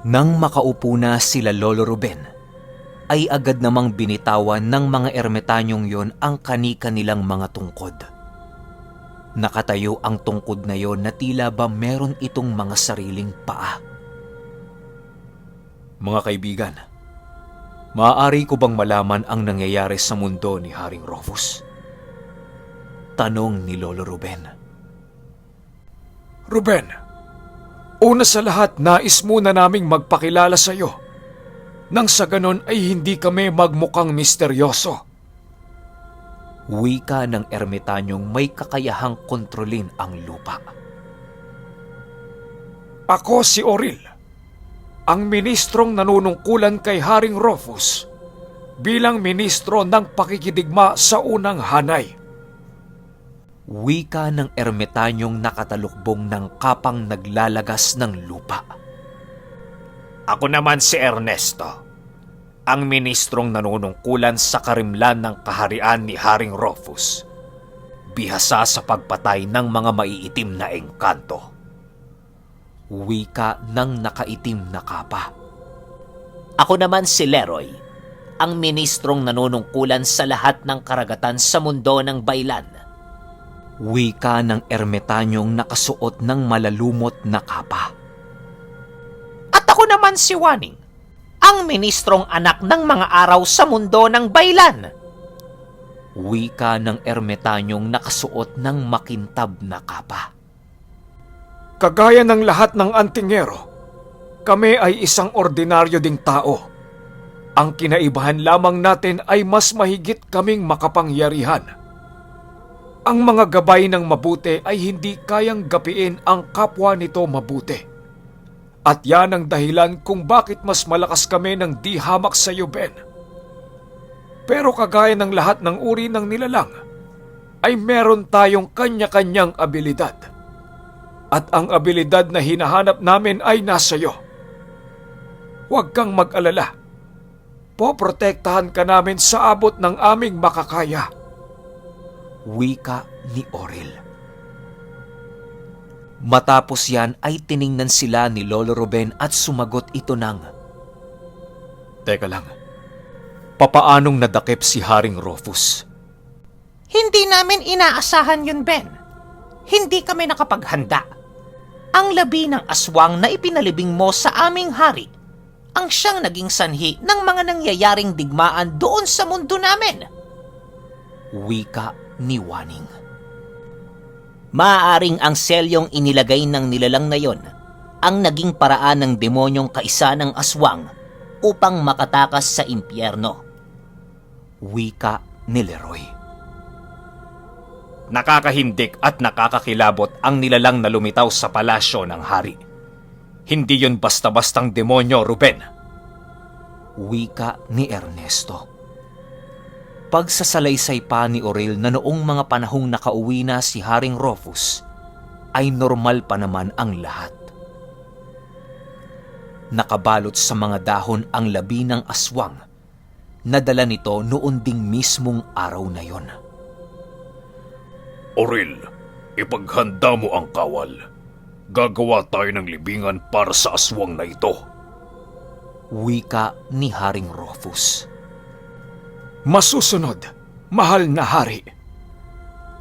Nang makaupo na sila Lolo Ruben, ay agad namang binitawan ng mga ermitanyong yon ang kani-kanilang mga tungkod. Nakatayo ang tungkod na yon na tila ba meron itong mga sariling paa. Mga kaibigan, maaari ko bang malaman ang nangyayari sa mundo ni Haring Rufus? Tanong ni Lolo Ruben. Ruben, una sa lahat nais muna naming magpakilala sa iyo. Nang sa ganon ay hindi kami magmukhang misteryoso. Wika ng ermitanyong may kakayahang kontrolin ang lupa. Ako si Oril, ang ministrong nanunungkulan kay Haring Rufus bilang ministro ng pakikidigma sa unang hanay. Wika ng ermitanyong nakatalukbong ng kapang naglalagas ng lupa. Ako naman si Ernesto, ang ministrong nanunungkulan sa karimlan ng kaharian ni Haring Rufus, bihasa sa pagpatay ng mga maiitim na engkanto. Wika ng nakaitim na kapa. Ako naman si Leroy, ang ministrong nanunungkulan sa lahat ng karagatan sa mundo ng baylan. Wika ng ermitanyong nakasuot ng malalumot na kapa. At ako naman si Waning, ang ministrong anak ng mga araw sa mundo ng baylan. Wika ng ermitanyong nakasuot ng makintab na kapa. Kagaya ng lahat ng antingero, kami ay isang ordinaryo ding tao. Ang kinaibahan lamang natin ay mas mahigit kaming makapangyarihan. Ang mga gabay ng mabuti ay hindi kayang gapiin ang kapwa nito mabuti. At yan ang dahilan kung bakit mas malakas kami ng di hamak sa iyo, Ben. Pero kagaya ng lahat ng uri ng nilalang, ay meron tayong kanya-kanyang abilidad. At ang abilidad na hinahanap namin ay nasa iyo. Huwag kang mag-alala. Poprotektahan ka namin sa abot ng aming makakaya. Wika ni Oril. Matapos yan ay tiningnan sila ni Lolo Ruben at sumagot ito ng, Teka lang, papaanong nadakip si Haring Rufus? Hindi namin inaasahan yun, Ben. Hindi kami nakapaghanda. Ang labi ng aswang na ipinalibing mo sa aming hari ang siyang naging sanhi ng mga nangyayaring digmaan doon sa mundo namin. Wika ni Waning. Maaaring ang selyong inilagay ng nilalang na yon ang naging paraan ng demonyong kaisa ng aswang upang makatakas sa impyerno. Wika ni Leroy. Nakakahindik at nakakakilabot ang nilalang na lumitaw sa palasyo ng hari. Hindi yun basta-bastang demonyo, Ruben. Wika ni Ernesto. Pagsasalaysay pa ni Oril na noong mga panahong nakauwi na si Haring Rufus, ay normal pa naman ang lahat. Nakabalot sa mga dahon ang labi ng aswang, nadala nito noon ding mismong araw na yon. Oril, ipaghanda mo ang kawal. Gagawa tayo ng libingan para sa aswang na ito. Wika ni Haring Rufus. Masusunod, mahal na hari.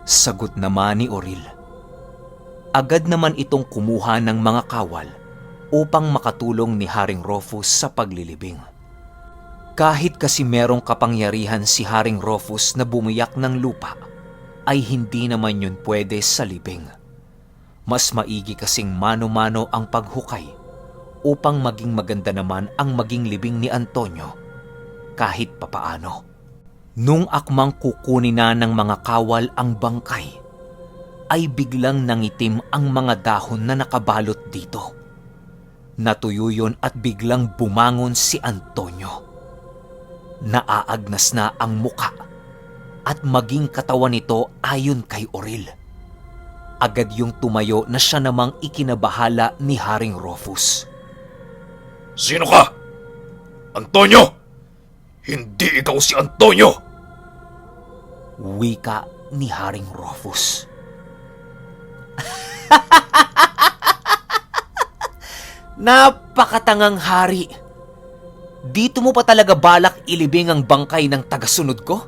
Sagot naman ni Oril. Agad naman itong kumuha ng mga kawal upang makatulong ni Haring Rufus sa paglilibing. Kahit kasi merong kapangyarihan si Haring Rufus na bumiyak ng lupa, ay hindi naman yun pwede sa libing. Mas maigi kasing mano-mano ang paghukay upang maging maganda naman ang maging libing ni Antonio kahit papaano. Nung akmang kukunin na ng mga kawal ang bangkay, ay biglang nangitim ang mga dahon na nakabalot dito. Natuyo yun at biglang bumangon si Antonio. Naaagnas na ang muka at maging katawan nito ayon kay Oril. Agad yung tumayo na siya namang ikinabahala ni Haring Rufus. Sino ka? Antonio! Hindi ikaw si Antonio! Wika ni Haring Rufus. Napakatangang hari! Dito mo pa talaga balak ilibing ang bangkay ng tagasunod ko?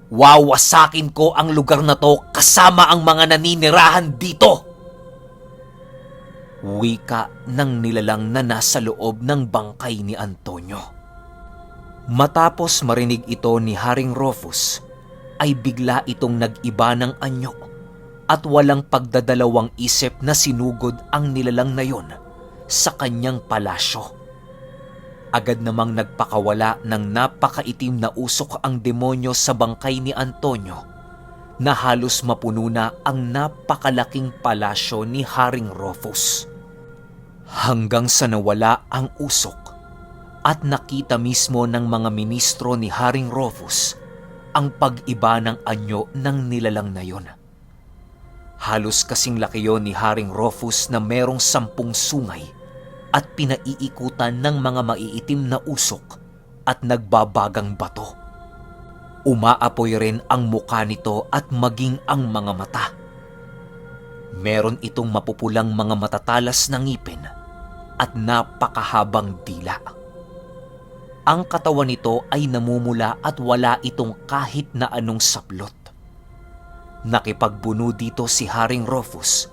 Wawasakin ko ang lugar na to kasama ang mga naninirahan dito! Wika ng nilalang na nasa loob ng bangkay ni Antonio. Matapos marinig ito ni Haring Rufus, ay bigla itong nag-iba ng anyo at walang pagdadalawang isip na sinugod ang nilalang na yon sa kanyang palasyo. Agad namang nagpakawala ng napakaitim na usok ang demonyo sa bangkay ni Antonio na halos mapuno na ang napakalaking palasyo ni Haring Rufus. Hanggang sa nawala ang usok at nakita mismo ng mga ministro ni Haring Rufus ang pag-iba ng anyo ng nilalang na yon. Halos kasing laki yon ni Haring Rufus na merong 10 sungay at pinaiikutan ng mga maiitim na usok at nagbabagang bato. Umaapoy rin ang muka nito at maging ang mga mata. Meron itong mapupulang mga matatalas na ngipin at napakahabang dila. Ang katawan nito ay namumula at wala itong kahit na anong saplot. Nakipagbuno dito si Haring Rufus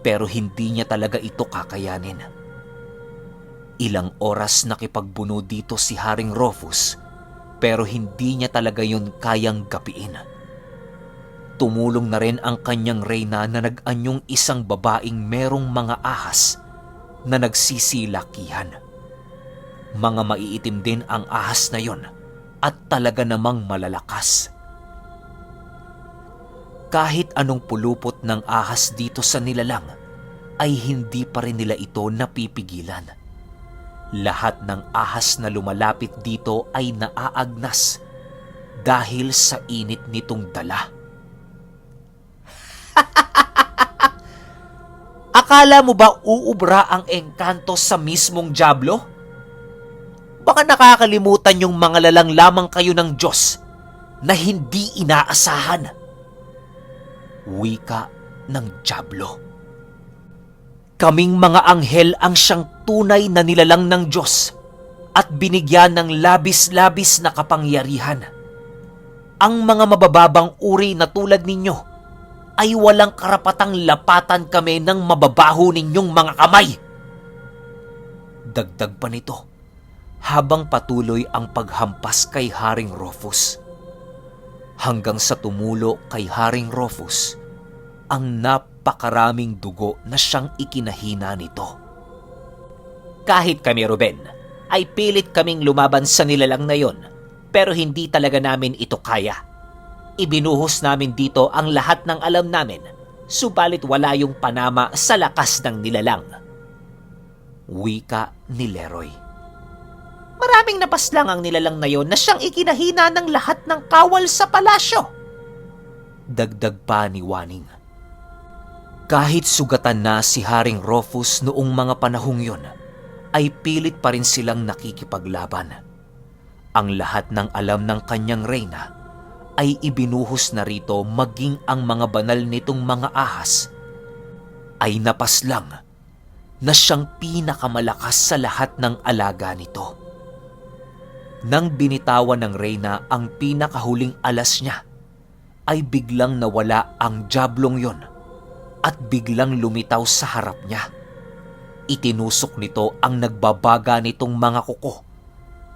pero hindi niya talaga ito kakayanin. Ilang oras nakipagbuno dito si Haring Rufus pero hindi niya talaga yun kayang gapiin. Tumulong na rin ang kanyang reyna na nag-anyong isang babaeng merong mga ahas na nagsisilakihan. Mga maiitim din ang ahas na yon at talaga namang malalakas. Kahit anong pulupot ng ahas dito sa nilalang ay hindi pa rin nila ito napipigilan. Lahat ng ahas na lumalapit dito ay naaagnas dahil sa init nitong dala. Akala mo ba uubra ang engkanto sa mismong dyablo? Baka nakakalimutan yung mga lalang lamang kayo ng Diyos na hindi inaasahan. Wika ng dyablo. Kaming mga anghel ang siyang tunay na nilalang ng Diyos at binigyan ng labis-labis na kapangyarihan. Ang mga mabababang uri na tulad ninyo ay walang karapatang lapatan kami ng mababaho ninyong mga kamay. Dagdag pa nito habang patuloy ang paghampas kay Haring Rufus. Hanggang sa tumulo kay Haring Rufus ang napakaraming dugo na siyang ikinahina nito. Kahit kami, Ruben, ay pilit kaming lumaban sa nilalang na yon, pero hindi talaga namin ito kaya. Ibinuhos namin dito ang lahat ng alam namin, subalit wala yung panama sa lakas ng nilalang. Wika ni Leroy. Maraming napaslang ang nilalang na yon na siyang ikinahina ng lahat ng kawal sa palasyo. Dagdag pa ni Waning. Kahit sugatan na si Haring Rufus noong mga panahong yon, ay pilit pa rin silang nakikipaglaban. Ang lahat ng alam ng kanyang reyna ay ibinuhos na rito, maging ang mga banal nitong mga ahas ay napaslang na siyang pinakamalakas sa lahat ng alaga nito. Nang binitawan ng reyna ang pinakahuling alas niya, ay biglang nawala ang dyablong yon at biglang lumitaw sa harap niya. Itinusok nito ang nagbabaga nitong mga kuko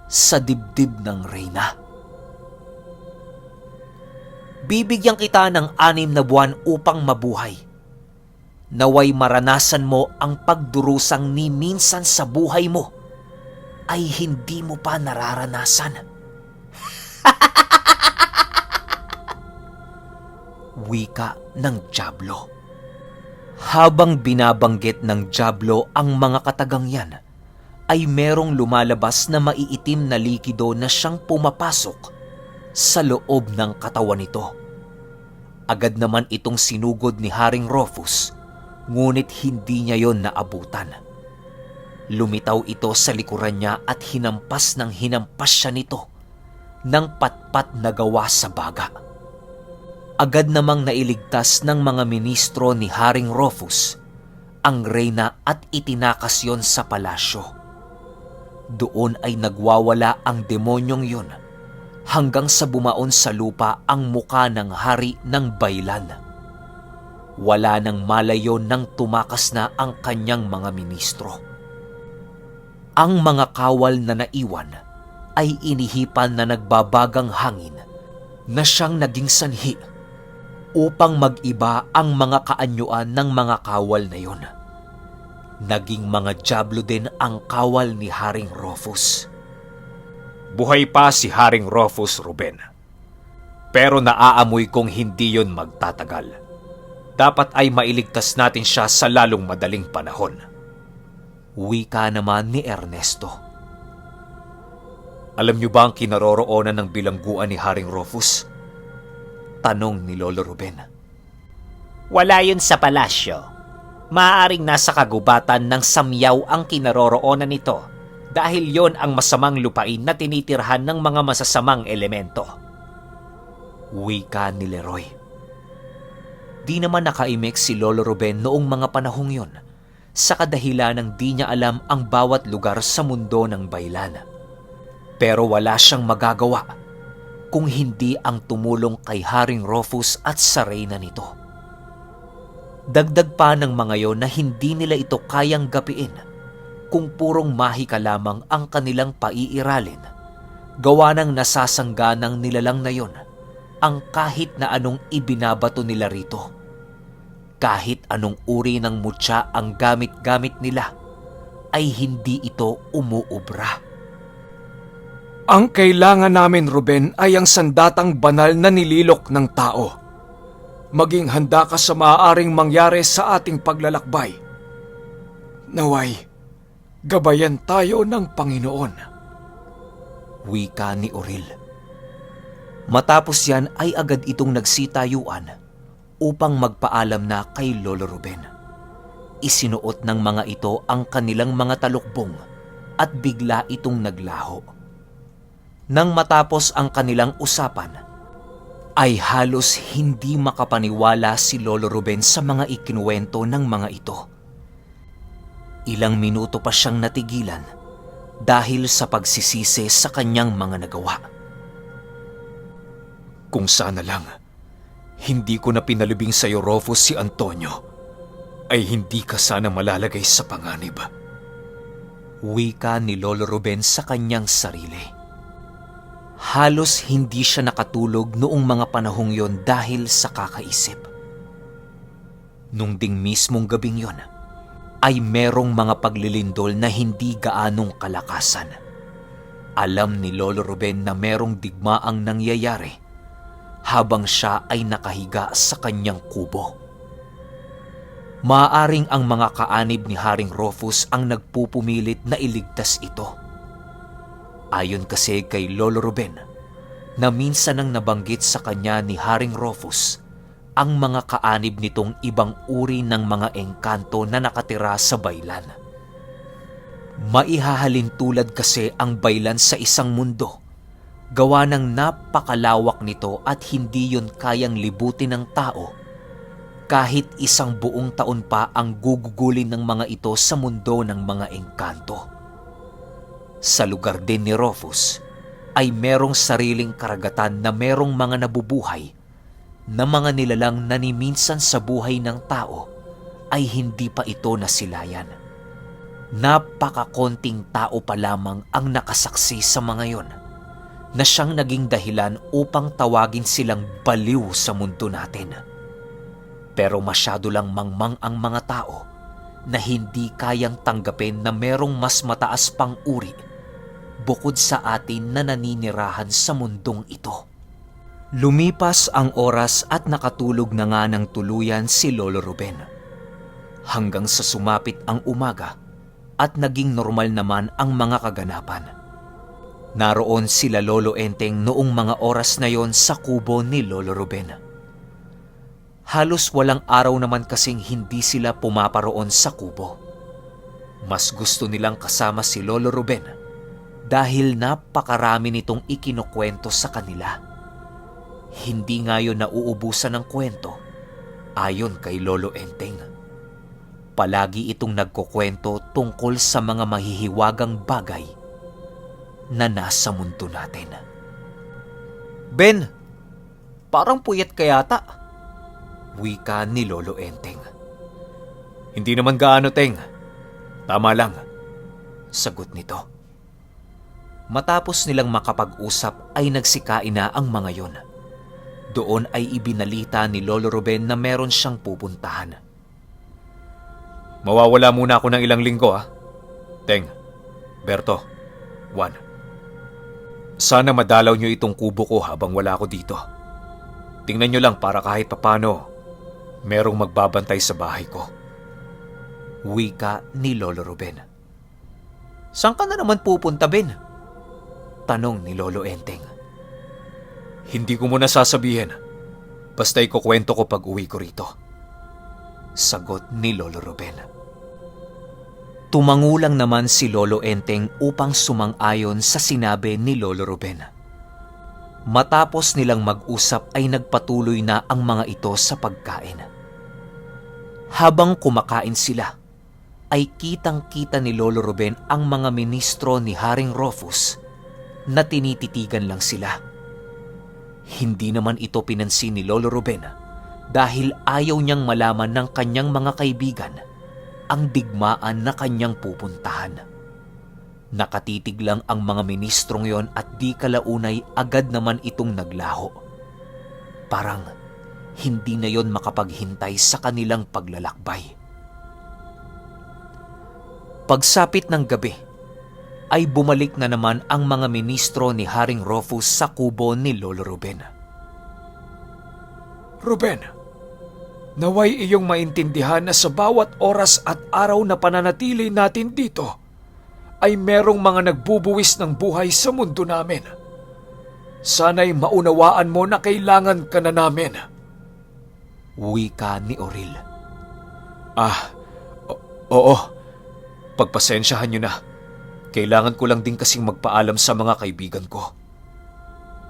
sa dibdib ng reyna. Bibigyan kita ng 6 na buwan upang mabuhay. Naway maranasan mo ang pagdurusang ni minsan sa buhay mo ay hindi mo pa nararanasan. Wika ng dyablo. Habang binabanggit ng dyablo ang mga katagang yan, ay merong lumalabas na maiitim na likido na siyang pumapasok sa loob ng katawan nito. Agad naman itong sinugod ni Haring Rufus, ngunit hindi niya yon naabutan. Lumitaw ito sa likuran niya at hinampas siya nito ng patpat na gawa sa baga. Agad namang nailigtas ng mga ministro ni Haring Rufus ang reyna at itinakas yon sa palasyo. Doon ay nagwawala ang demonyong yun hanggang sa bumaon sa lupa ang muka ng hari ng Baylan. Wala nang malayo nang tumakas na ang kanyang mga ministro. Ang mga kawal na naiwan ay inihipan na nagbabagang hangin na siyang naging sanhi upang mag-iba ang mga kaanyuan ng mga kawal na yon. Naging mga dyablo din ang kawal ni Haring Rufus. Buhay pa si Haring Rufus, Ruben. Pero naaamoy kong hindi yon magtatagal. Dapat ay mailigtas natin siya sa lalong madaling panahon. Wika naman ni Ernesto. Alam niyo ba ang kinaroroonan ng bilangguan ni Haring Rufus? Tanong ni Lolo Ruben. Wala yun sa palasyo. Maaaring nasa kagubatan ng Samyaw ang kinaroroonan nito dahil yon ang masamang lupain na tinitirhan ng mga masasamang elemento. Wika ni Leroy. Di naman nakaimik si Lolo Ruben noong mga panahong yon sa kadahilan ng di niya alam ang bawat lugar sa mundo ng Baylan. Pero wala siyang magagawa kung hindi ang tumulong kay Haring Rufus at sa reyna nito. Dagdag pa ng mga yon na hindi nila ito kayang gapiin kung purong mahika lamang ang kanilang paiiralin. Gawa ng nasasangga ng nilalang na yon ang kahit na anong ibinabato nila rito. Kahit anong uri ng mutya ang gamit-gamit nila, ay hindi ito umuubra. Ang kailangan namin, Ruben, ay ang sandatang banal na nililok ng tao. Maging handa ka sa maaaring mangyari sa ating paglalakbay. Naway, gabayan tayo ng Panginoon. Wika ni Oril. Matapos yan ay agad itong nagsitayuan upang magpaalam na kay Lolo Ruben. Isinuot ng mga ito ang kanilang mga talukbong at bigla itong naglaho. Nang matapos ang kanilang usapan, ay halos hindi makapaniwala si Lolo Ruben sa mga ikinuwento ng mga ito. Ilang minuto pa siyang natigilan dahil sa pagsisisi sa kanyang mga nagawa. Kung sana lang, hindi ko na pinalibing sa iyo, Rufus, si Antonio, ay hindi ka sana malalagay sa panganib. Wika ni Lolo Ruben sa kanyang sarili. Halos hindi siya nakatulog noong mga panahong yon dahil sa kakaisip. Nung ding mismong gabing yon, ay merong mga paglilindol na hindi gaanong kalakasan. Alam ni Lolo Ruben na merong digmaang nangyayari habang siya ay nakahiga sa kanyang kubo. Maaaring ang mga kaanib ni Haring Rufus ang nagpupumilit na iligtas ito. Ayon kasi kay Lolo Ruben, na minsan nang nabanggit sa kanya ni Haring Rufus ang mga kaanib nitong ibang uri ng mga engkanto na nakatira sa Baylan. Maihahalin tulad kasi ang Baylan sa isang mundo, gawa ng napakalawak nito at hindi yun kayang libutin ng tao kahit isang buong taon pa ang gugugulin ng mga ito sa mundo ng mga engkanto. Sa lugar din ni Rufus ay merong sariling karagatan na merong mga nabubuhay na mga nilalang na ni minsan sa buhay ng tao ay hindi pa ito nasilayan. Napakakonting tao pa lamang ang nakasaksi sa mga yon na siyang naging dahilan upang tawagin silang baliw sa mundo natin. Pero masyado lang mangmang ang mga tao na hindi kayang tanggapin na merong mas mataas pang uri bukod sa atin na naninirahan sa mundong ito. Lumipas ang oras at nakatulog na nga ng tuluyan si Lolo Ruben. Hanggang sa sumapit ang umaga at naging normal naman ang mga kaganapan. Naroon sila Lolo Enteng noong mga oras na yon sa kubo ni Lolo Ruben. Halos walang araw naman kasing hindi sila pumaparoon sa kubo. Mas gusto nilang kasama si Lolo Ruben dahil napakarami nitong ikinukwento sa kanila. Hindi nga yun nauubusan ng kwento, ayon kay Lolo Enteng. Palagi itong nagkukwento tungkol sa mga mahihiwagang bagay na nasa mundo natin. Ben, parang puyat ka yata. Wika ni Lolo Enteng. Hindi naman gaano, Teng. Tama lang. Sagot nito. Matapos nilang makapag-usap ay nagsikain na ang mga yon. Doon ay ibinalita ni Lolo Ruben na meron siyang pupuntahan. Mawawala muna ako ng ilang linggo, ha? Teng, Berto, Juan. Sana madalaw niyo itong kubo ko habang wala ako dito. Tingnan niyo lang para kahit papano, merong magbabantay sa bahay ko. Wika ni Lolo Ruben. Saan ka na naman pupunta, Ben? Tanong ni Lolo Enteng. Hindi ko muna sasabihin. Basta ikukwento ko pag uwi ko rito. Sagot ni Lolo Ruben. Tumangulang naman si Lolo Enteng upang sumang-ayon sa sinabi ni Lolo Ruben. Matapos nilang mag-usap ay nagpatuloy na ang mga ito sa pagkain. Habang kumakain sila, ay kitang-kita ni Lolo Ruben ang mga ministro ni Haring Rufus na tinititigan lang sila. Hindi naman ito pinansin ni Lolo Ruben dahil ayaw niyang malaman ng kanyang mga kaibigan ang digmaan na kanyang pupuntahan. Nakatitig lang ang mga ministrong yon at di kalaunay agad naman itong naglaho. Parang hindi na yon makapaghintay sa kanilang paglalakbay. Pagsapit ng gabi, ay bumalik na naman ang mga ministro ni Haring Rufus sa kubo ni Lolo Ruben. Ruben, naway iyong maintindihan na sa bawat oras at araw na pananatili natin dito, ay merong mga nagbubuwis ng buhay sa mundo namin. Sana'y maunawaan mo na kailangan ka na namin. Wika ni Oril. Oo. Pagpasensyahan niyo na. Kailangan ko lang din kasing magpaalam sa mga kaibigan ko.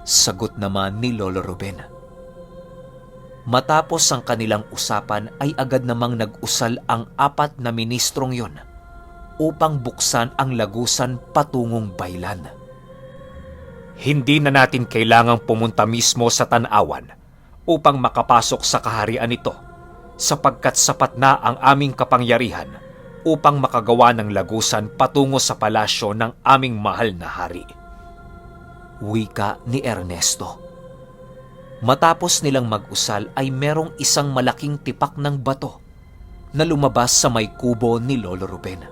Sagot naman ni Lolo Ruben. Matapos ang kanilang usapan ay agad namang nag-usal ang 4 na ministrong yon upang buksan ang lagusan patungong Baylan. Hindi na natin kailangang pumunta mismo sa Tanawan upang makapasok sa kaharian nito sapagkat sapat na ang aming kapangyarihan upang makagawa ng lagusan patungo sa palasyo ng aming mahal na hari. Wika ni Ernesto. Matapos nilang mag-usal ay merong isang malaking tipak ng bato na lumabas sa may kubo ni Lolo Ruben.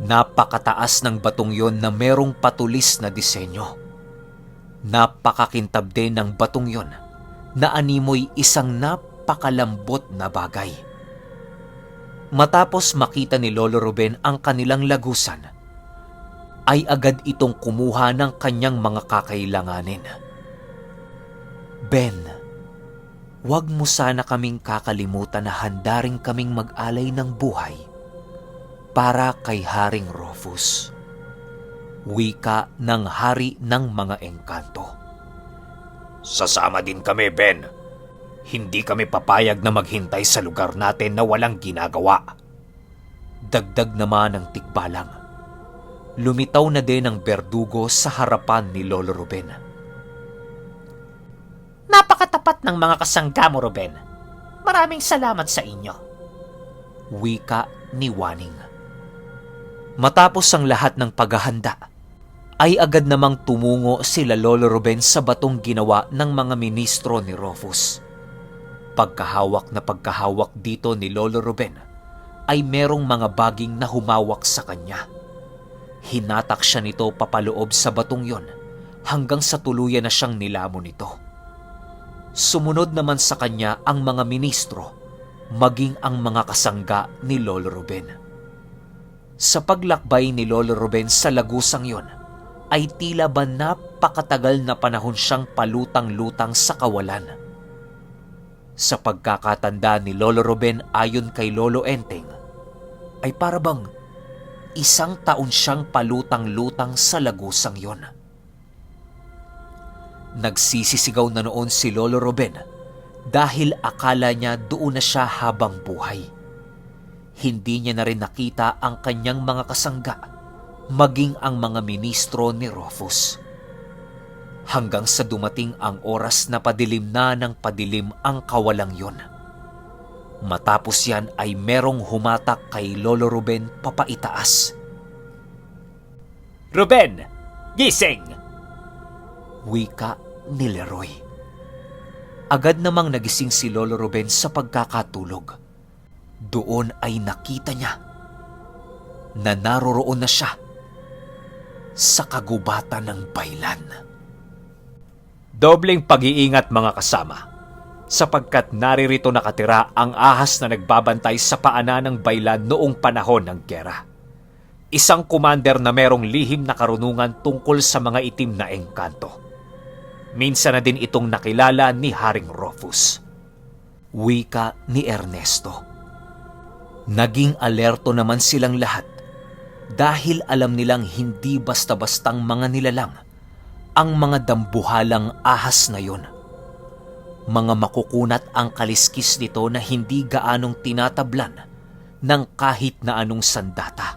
Napakataas ng batong yon na merong patulis na disenyo. Napakakintab din ng batong yon na animoy isang napakalambot na bagay. Matapos makita ni Lolo Ruben ang kanilang lagusan, ay agad itong kumuha ng kanyang mga kakailanganin. Ben, wag mo sana kaming kakalimutan na handa rin kaming mag-alay ng buhay para kay Haring Rufus. Wika ng hari ng mga engkanto. Sasama din kami, Ben. Hindi kami papayag na maghintay sa lugar natin na walang ginagawa. Dagdag naman ng tikbalang. Lumitaw na din ang berdugo sa harapan ni Lolo Ruben. Napakatapat ng mga kasangga mo, Ruben. Maraming salamat sa inyo. Wika ni Waning. Matapos ang lahat ng paghahanda, ay agad namang tumungo sila Lolo Ruben sa batong ginawa ng mga ministro ni Rufus. Pagkahawak na pagkahawak dito ni Lolo Ruben, ay merong mga baging na humawak sa kanya. Hinatak siya nito papaloob sa batong yon hanggang sa tuluyan na siyang nilamon nito. Sumunod naman sa kanya ang mga ministro, maging ang mga kasangga ni Lolo Ruben. Sa paglakbay ni Lolo Ruben sa lagusang yon, ay tila ba napakatagal na panahon siyang palutang-lutang sa kawalan. Sa pagkakatanda ni Lolo Ruben ayon kay Lolo Enteng, ay parabang 1 taon siyang palutang-lutang sa lagusang yon. Nagsisisigaw na noon si Lolo Ruben dahil akala niya doon na siya habang buhay. Hindi niya na rin nakita ang kanyang mga kasangga, maging ang mga ministro ni Rufus. Hanggang sa dumating ang oras na padilim na ng padilim ang kawalang yon. Matapos yan ay merong humatak kay Lolo Ruben papaitaas. Ruben, gising! Wika ni Leroy. Agad namang nagising si Lolo Ruben sa pagkakatulog. Doon ay nakita niya na naroroon na siya sa kagubatan ng baylan. Dobleng pag-iingat mga kasama, sapagkat naririto nakatira ang ahas na nagbabantay sa paanan ng baylan noong panahon ng gera. Isang commander na merong lihim na karunungan tungkol sa mga itim na engkanto. Minsan na din itong nakilala ni Haring Rufus. Wika ni Ernesto. Naging alerto naman silang lahat dahil alam nilang hindi basta-bastang mga nilalang ang mga dambuhalang ahas na yon. Mga makukunat ang kaliskis nito na hindi gaanong tinatablan ng kahit na anong sandata.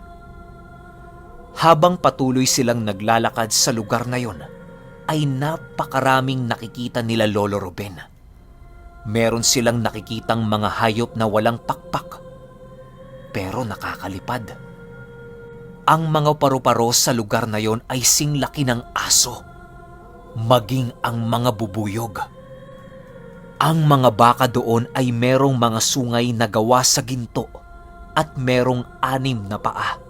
Habang patuloy silang naglalakad sa lugar na yon, ay napakaraming nakikita nila Lolo Ruben. Meron silang nakikitang mga hayop na walang pakpak, pero nakakalipad. Ang mga paru-paro sa lugar na yon ay singlaki ng aso, maging ang mga bubuyog. Ang mga baka doon ay merong mga sungay na gawa sa ginto at merong 6 na paa.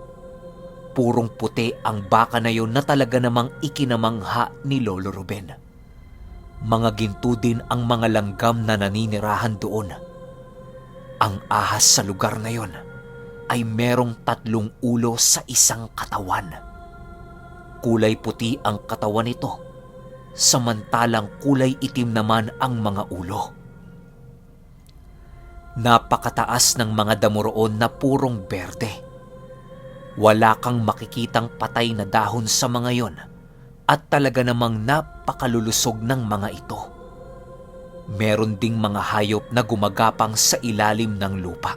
Purong puti ang baka na yon na talaga namang ikinamangha ni Lolo Ruben. Mga ginto din ang mga langgam na naninirahan doon. Ang ahas sa lugar na yon ay merong 3 ulo sa isang katawan. Kulay puti ang katawan nito, samantalang kulay itim naman ang mga ulo. Napakataas ng mga damo roon na purong berde. Wala kang makikitang patay na dahon sa mga yon at talaga namang napakalulusog ng mga ito. Meron ding mga hayop na gumagapang sa ilalim ng lupa.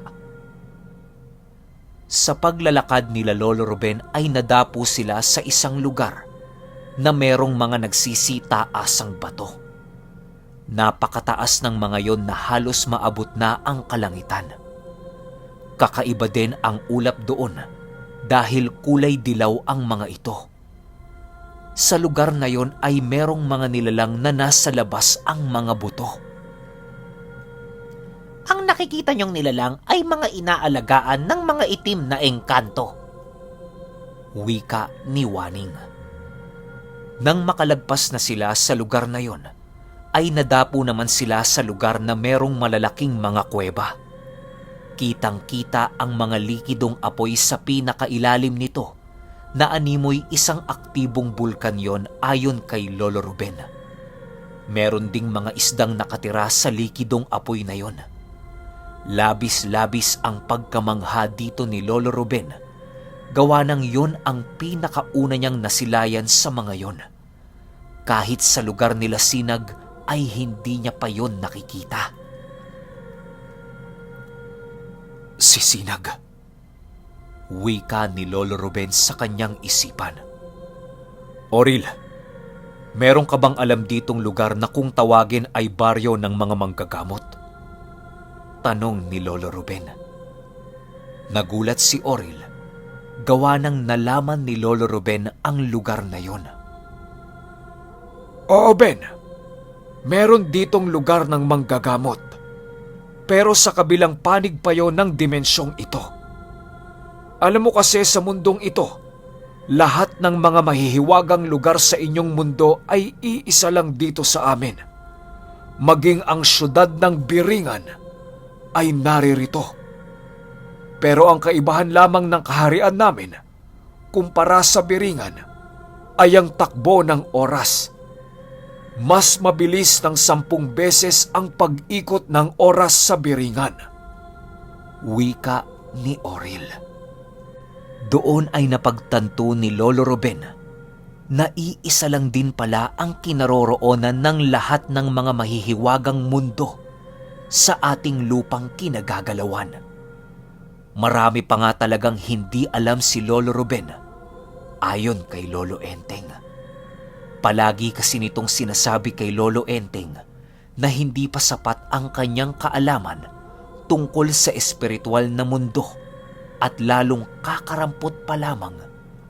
Sa paglalakad nila Lolo Ruben ay nadapo sila sa isang lugar na merong mga nagsisitaasang bato. Napakataas ng mga yon na halos maabot na ang kalangitan. Kakaiba din ang ulap doon dahil kulay dilaw ang mga ito. Sa lugar na yon ay merong mga nilalang na nasa labas ang mga buto. Ang nakikita niyong nilalang ay mga inaalagaan ng mga itim na engkanto. Wika ni Waning. Nang makalagpas na sila sa lugar na yon, ay nadapo naman sila sa lugar na merong malalaking mga kuweba. Kitang-kita ang mga likidong apoy sa pinakailalim nito na animoy isang aktibong bulkan yon ayon kay Lolo Ruben. Meron ding mga isdang nakatira sa likidong apoy na yon. Labis-labis ang pagkamangha dito ni Lolo Ruben. Gawa ng yon ang pinakauna niyang nasilayan sa mga yon. Kahit sa lugar nila Sinag ay hindi niya pa yon nakikita. Si Sinag. Wika ni Lolo Ruben sa kanyang isipan. Oril, meron ka bang alam ditong lugar na kung tawagin ay baryo ng mga manggagamot? Tanong ni Lolo Ruben. Nagulat si Oril, gawa ng nalaman ni Lolo Ruben ang lugar na yon. Oo, Ben. Meron ditong lugar ng manggagamot. Pero sa kabilang panig pa yon ng dimensyong ito. Alam mo kasi sa mundong ito, lahat ng mga mahihiwagang lugar sa inyong mundo ay iisa lang dito sa amin. Maging ang syudad ng Biringan ay naririto. Pero ang kaibahan lamang ng kaharian namin, kumpara sa Biringan, ay ang takbo ng oras. Mas mabilis ng 10 beses ang pag-ikot ng oras sa Biringan. Wika ni Oril. Doon ay napagtanto ni Lolo Ruben na iisa lang din pala ang kinaroroonan ng lahat ng mga mahihiwagang mundo sa ating lupang kinagagalawan. Marami pa nga talagang hindi alam si Lolo Ruben, ayon kay Lolo Enteng. Palagi kasi nitong sinasabi kay Lolo Enteng na hindi pa sapat ang kanyang kaalaman tungkol sa espiritual na mundo at lalong kakarampot pa lamang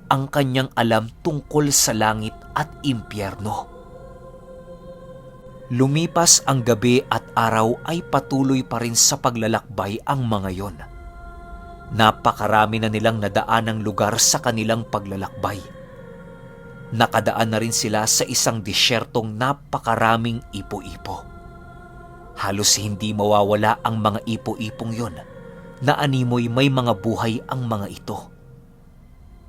ang kanyang alam tungkol sa langit at impyerno. Lumipas ang gabi at araw ay patuloy pa rin sa paglalakbay ang mga yon. Napakarami na nilang nadaan ng lugar sa kanilang paglalakbay. Nakadaan na rin sila sa isang disyertong napakaraming ipo-ipo. Halos hindi mawawala ang mga ipo-ipong yon na animoy may mga buhay ang mga ito.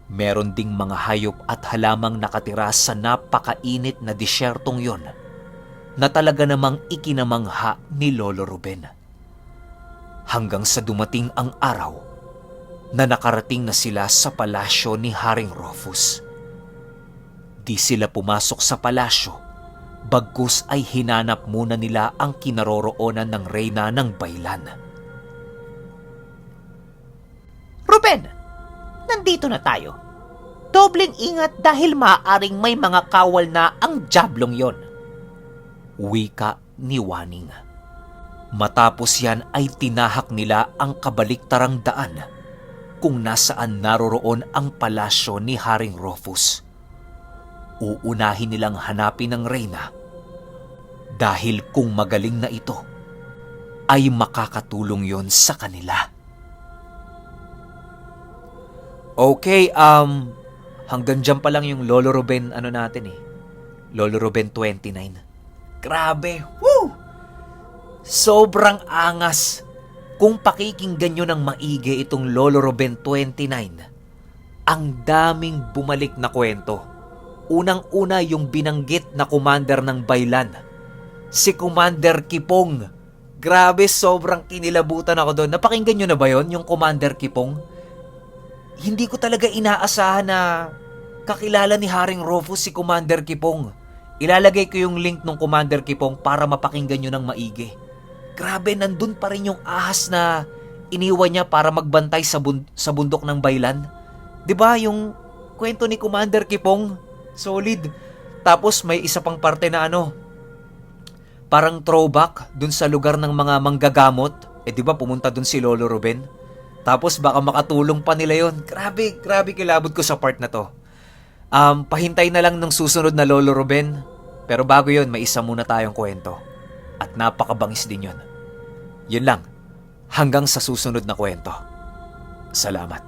Meron ding mga hayop at halamang nakatira sa napakainit na disyertong yon na talaga namang ikinamangha ni Lolo Ruben. Hanggang sa dumating ang araw na nakarating na sila sa palasyo ni Haring Rufus. Di sila pumasok sa palasyo, bagkus ay hinanap muna nila ang kinaroroonan ng reyna ng Baylan. Ruben, nandito na tayo. Dobleng ingat dahil maaaring may mga kawal na ang jablong yon. Wika ni Waning. Matapos yan ay tinahak nila ang kabaliktarang daan kung nasaan naroroon ang palasyo ni Haring Rufus. Uunahin nilang hanapin ang reyna dahil kung magaling na ito, ay makakatulong yon sa kanila. Okay, hanggang dyan pa lang yung Lolo Ruben natin Lolo Ruben 29. Grabe, woo! Sobrang angas. Kung pakikinggan nyo ng maigi itong Lolo Ruben 29, ang daming bumalik na kwento. Unang-una yung binanggit na commander ng Baylan, si Commander Kipong. Grabe, sobrang kinilabutan ako doon. Napakinggan nyo na ba yon, yung Commander Kipong? Hindi ko talaga inaasahan na kakilala ni Haring Rufus si Commander Kipong. Ilalagay ko yung link ng Commander Kipong para mapakinggan nyo ng maigi. Grabe, nandun pa rin yung ahas na iniwan niya para magbantay sa bundok ng Baylan. 'Di ba yung kwento ni Commander Kipong? Solid. Tapos may isa pang parte na parang throwback dun sa lugar ng mga manggagamot. 'Di ba pumunta dun si Lolo Ruben? Tapos baka makatulong pa nila yon. Grabe kilabot ko sa part na to. Pahintay na lang ng susunod na Lolo Ruben. Pero bago yon, may isa muna tayong kwento. At napakabangis din yon. Yun lang. Hanggang sa susunod na kwento. Salamat.